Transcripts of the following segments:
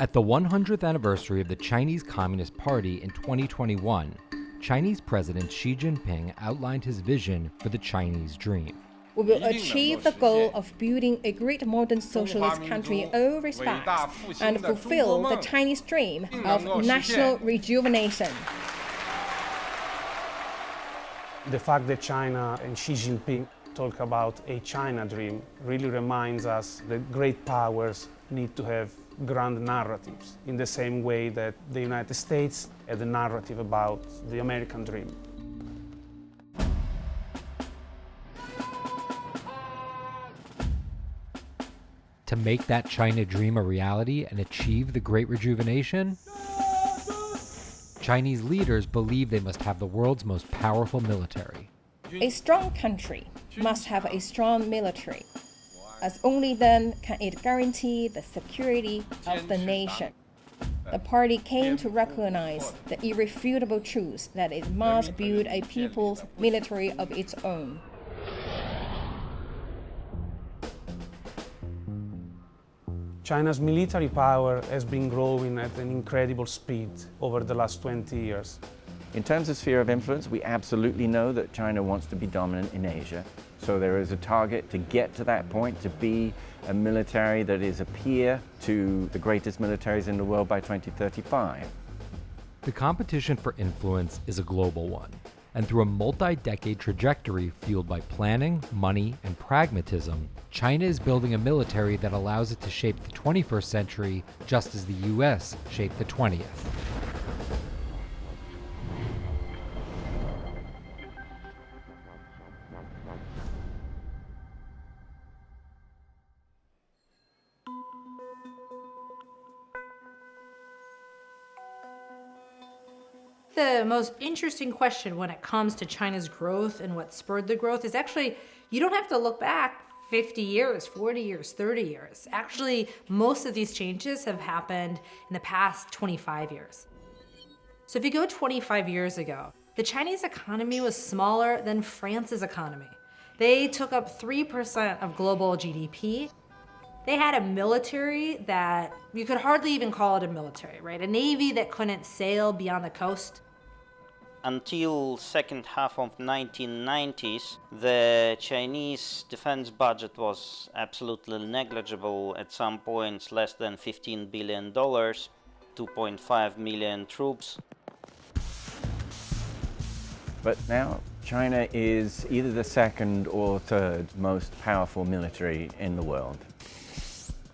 At the 100th anniversary of the Chinese Communist Party in 2021, Chinese President Xi Jinping outlined his vision for the Chinese dream. We will achieve the goal of building a great modern socialist country in all respects and fulfill the Chinese dream of national rejuvenation. The fact that China and Xi Jinping talk about a China dream really reminds us that great powers need to have grand narratives in the same way that the United States had a narrative about the American dream. To make that China dream a reality and achieve the Great Rejuvenation, Chinese leaders believe they must have the world's most powerful military. A strong country must have a strong military, as only then can it guarantee the security of the nation. The party came to recognize the irrefutable truth that it must build a people's military of its own. China's military power has been growing at an incredible speed over the last 20 years. In terms of sphere of influence, we absolutely know that China wants to be dominant in Asia. So there is a target to get to that point, to be a military that is a peer to the greatest militaries in the world by 2035. The competition for influence is a global one, and through a multi-decade trajectory fueled by planning, money, and pragmatism, China is building a military that allows it to shape the 21st century just as the US shaped the 20th. The most interesting question when it comes to China's growth and what spurred the growth is actually, you don't have to look back 50 years, 40 years, 30 years. Actually, most of these changes have happened in the past 25 years. So if you go 25 years ago, the Chinese economy was smaller than France's economy. They took up 3% of global GDP. They had a military that you could hardly even call it a military, right? A navy that couldn't sail beyond the coast. Until second half of 1990s, the Chinese defense budget was absolutely negligible. At some points, less than $15 billion, 2.5 million troops. But now China is either the second or third most powerful military in the world.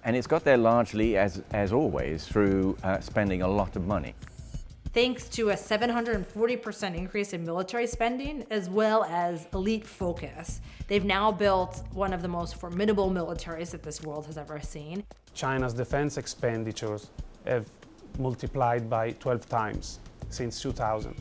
And it's got there largely, as always, through spending a lot of money. Thanks to a 740% increase in military spending, as well as elite focus. They've now built one of the most formidable militaries that this world has ever seen. China's defense expenditures have multiplied by 12 times since 2000.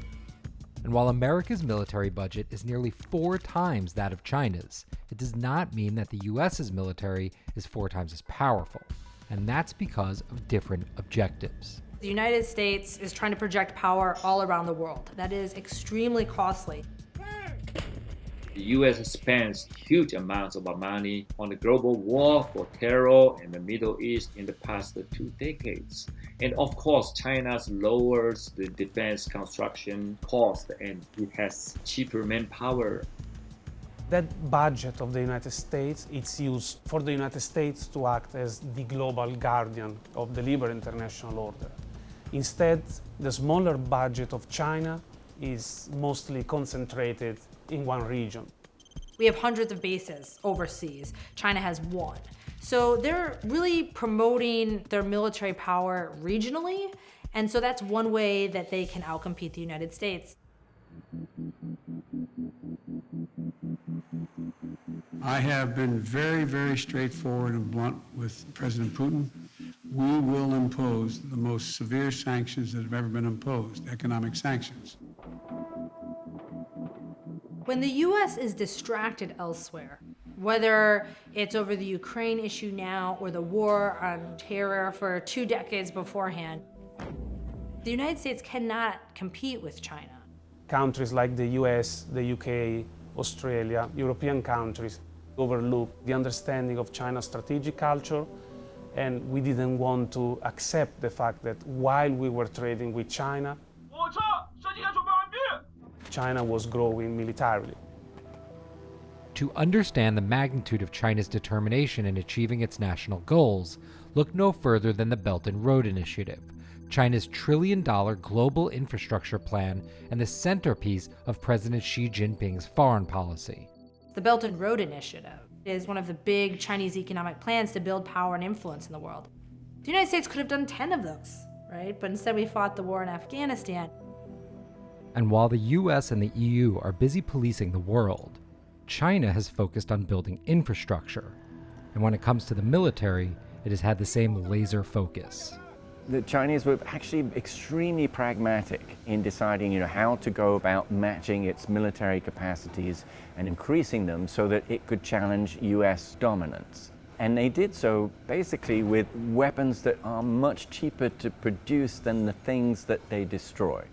And while America's military budget is nearly 4 times that of China's, it does not mean that the US's military is 4 times as powerful. And that's because of different objectives. The United States is trying to project power all around the world. That is extremely costly. The U.S. spends huge amounts of money on the global war for terror in the Middle East in the past 2 decades. And of course, China lowers the defense construction cost and it has cheaper manpower. That budget of the United States, it's used for the United States to act as the global guardian of the liberal international order. Instead, the smaller budget of China is mostly concentrated in one region. We have hundreds of bases overseas. China has 1. So they're really promoting their military power regionally, and so that's one way that they can outcompete the United States. I have been very, very straightforward and blunt with President Putin. We will impose the most severe sanctions that have ever been imposed, economic sanctions. When the U.S. is distracted elsewhere, whether it's over the Ukraine issue now or the war on terror for 2 decades beforehand, the United States cannot compete with China. Countries like the US, the UK, Australia, European countries overlook the understanding of China's strategic culture And we didn't want to accept the fact that while we were trading with China, China was growing militarily. To understand the magnitude of China's determination in achieving its national goals, look no further than the Belt and Road Initiative, China's trillion-dollar global infrastructure plan and the centerpiece of President Xi Jinping's foreign policy. The Belt and Road Initiative is one of the big Chinese economic plans to build power and influence in the world. The United States could have done 10 of those, right? But instead we fought the war in Afghanistan. And while the US and the EU are busy policing the world, China has focused on building infrastructure. And when it comes to the military, it has had the same laser focus. The Chinese were actually extremely pragmatic in deciding, how to go about matching its military capacities and increasing them so that it could challenge US dominance. And they did so basically with weapons that are much cheaper to produce than the things that they destroy.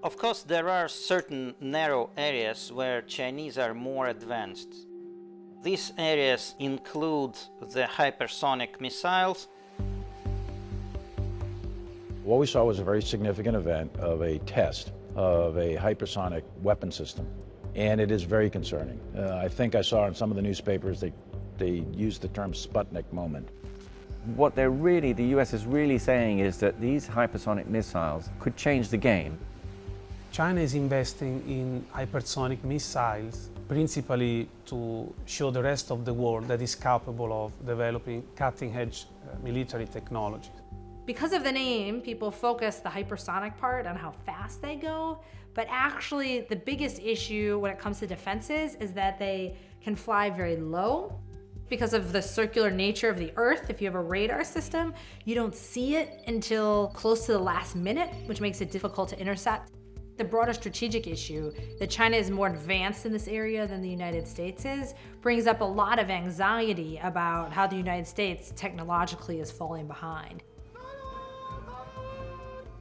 Of course, there are certain narrow areas where Chinese are more advanced. These areas include the hypersonic missiles. What we saw was a very significant event of a test of a hypersonic weapon system, and it is very concerning. I think I saw in some of the newspapers they used the term Sputnik moment. What the US is really saying is that these hypersonic missiles could change the game. China is investing in hypersonic missiles principally to show the rest of the world that is capable of developing cutting-edge military technology. Because of the name, people focus the hypersonic part on how fast they go, but actually the biggest issue when it comes to defenses is that they can fly very low. Because of the circular nature of the Earth, if you have a radar system, you don't see it until close to the last minute, which makes it difficult to intercept. The broader strategic issue that China is more advanced in this area than the United States is brings up a lot of anxiety about how the United States technologically is falling behind.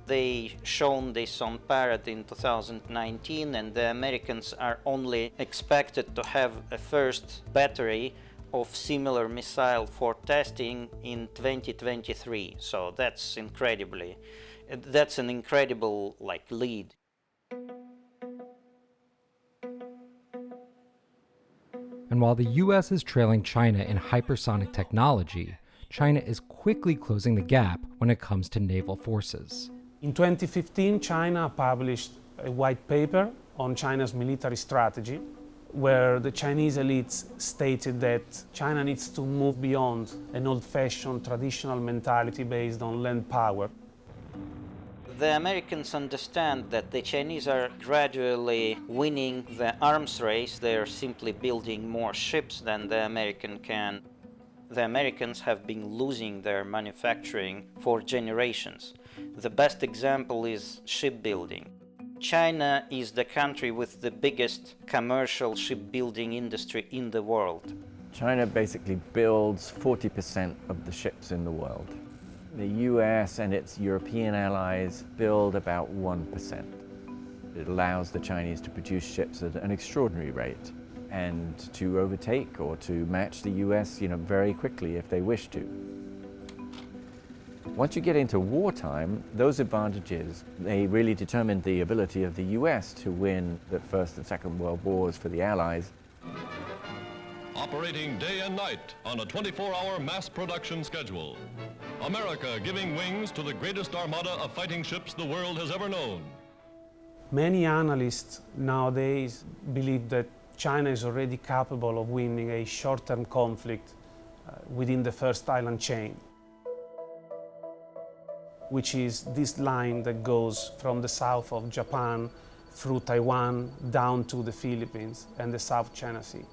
They shown this on Parrot in 2019, and the Americans are only expected to have a first battery of similar missile for testing in 2023. So that's an incredible lead. And while the US is trailing China in hypersonic technology, China is quickly closing the gap when it comes to naval forces. In 2015, China published a white paper on China's military strategy, where the Chinese elites stated that China needs to move beyond an old-fashioned traditional mentality based on land power. The Americans understand that the Chinese are gradually winning the arms race. They are simply building more ships than the American can. The Americans have been losing their manufacturing for generations. The best example is shipbuilding. China is the country with the biggest commercial shipbuilding industry in the world. China basically builds 40% of the ships in the world. The US and its European allies build about 1%. It allows the Chinese to produce ships at an extraordinary rate and to overtake or to match the US, very quickly if they wish to. Once you get into wartime, those advantages, they really determine the ability of the US to win the First and Second World Wars for the Allies. Operating day and night on a 24-hour mass production schedule. America giving wings to the greatest armada of fighting ships the world has ever known. Many analysts nowadays believe that China is already capable of winning a short-term conflict within the first island chain, which is this line that goes from the south of Japan through Taiwan down to the Philippines and the South China Sea.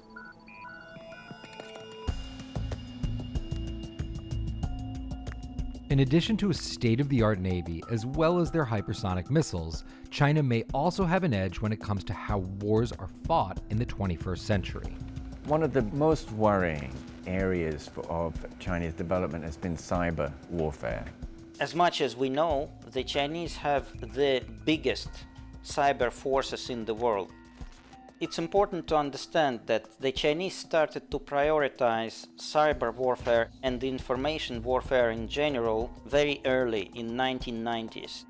In addition to a state-of-the-art Navy, as well as their hypersonic missiles, China may also have an edge when it comes to how wars are fought in the 21st century. One of the most worrying areas of Chinese development has been cyber warfare. As much as we know, the Chinese have the biggest cyber forces in the world. It's important to understand that the Chinese started to prioritize cyber warfare and information warfare in general very early in 1990s.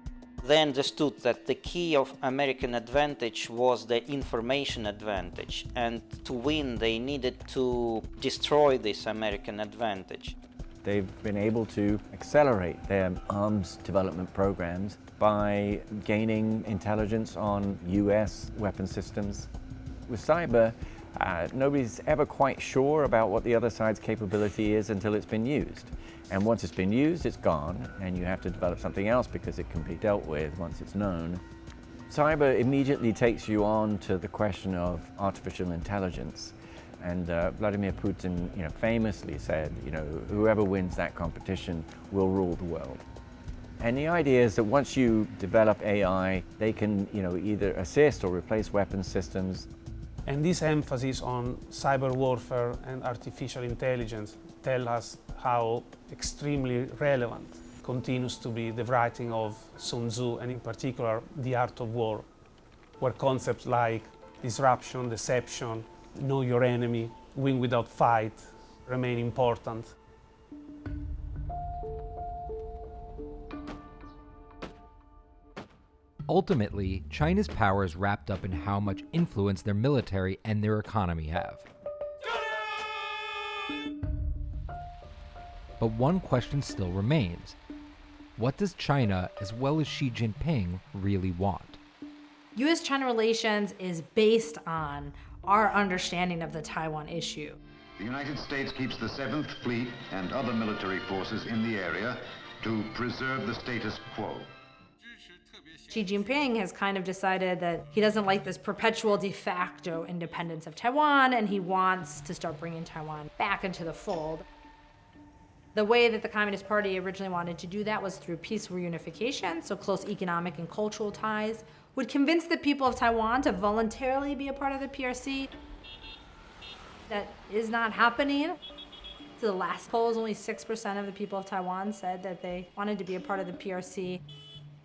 They understood that the key of American advantage was the information advantage, and to win they needed to destroy this American advantage. They've been able to accelerate their arms development programs by gaining intelligence on US weapon systems. With cyber, nobody's ever quite sure about what the other side's capability is until it's been used. And once it's been used, it's gone, and you have to develop something else because it can be dealt with once it's known. Cyber immediately takes you on to the question of artificial intelligence. And Vladimir Putin, famously said, whoever wins that competition will rule the world. And the idea is that once you develop AI, they can, either assist or replace weapons systems. And this emphasis on cyber warfare and artificial intelligence tell us how extremely relevant continues to be the writing of Sun Tzu, and in particular, The Art of War, where concepts like disruption, deception, know your enemy, win without fight remain important. Ultimately, China's power is wrapped up in how much influence their military and their economy have. But one question still remains. What does China, as well as Xi Jinping, really want? US-China relations is based on our understanding of the Taiwan issue. The United States keeps the 7th Fleet and other military forces in the area to preserve the status quo. Xi Jinping has kind of decided that he doesn't like this perpetual de facto independence of Taiwan, and he wants to start bringing Taiwan back into the fold. The way that the Communist Party originally wanted to do that was through peaceful unification, so close economic and cultural ties would convince the people of Taiwan to voluntarily be a part of the PRC. That is not happening. To the last polls, only 6% of the people of Taiwan said that they wanted to be a part of the PRC.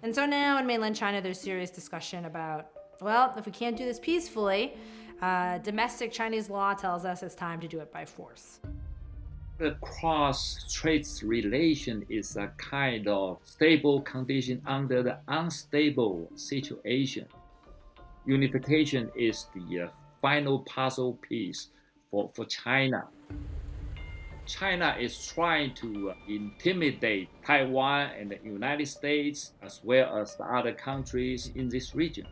And so now in mainland China, there's serious discussion about, well, if we can't do this peacefully, domestic Chinese law tells us it's time to do it by force. The cross-strait relation is a kind of stable condition under the unstable situation. Unification is the final puzzle piece for China. China is trying to intimidate Taiwan and the United States as well as the other countries in this region.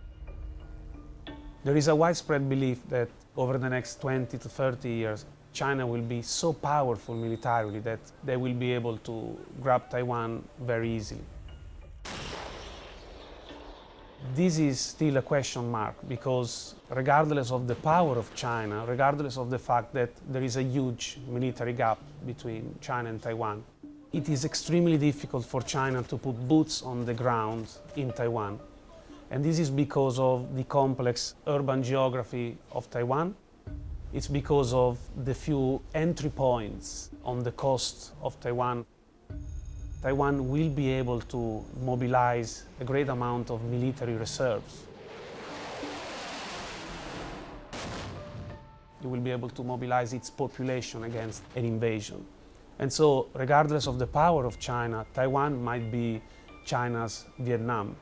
There is a widespread belief that over the next 20 to 30 years, China will be so powerful militarily that they will be able to grab Taiwan very easily. This is still a question mark because regardless of the power of China, regardless of the fact that there is a huge military gap between China and Taiwan, it is extremely difficult for China to put boots on the ground in Taiwan. And this is because of the complex urban geography of Taiwan. It's because of the few entry points on the coast of Taiwan. Taiwan will be able to mobilize a great amount of military reserves. It will be able to mobilize its population against an invasion. And so, regardless of the power of China, Taiwan might be China's Vietnam.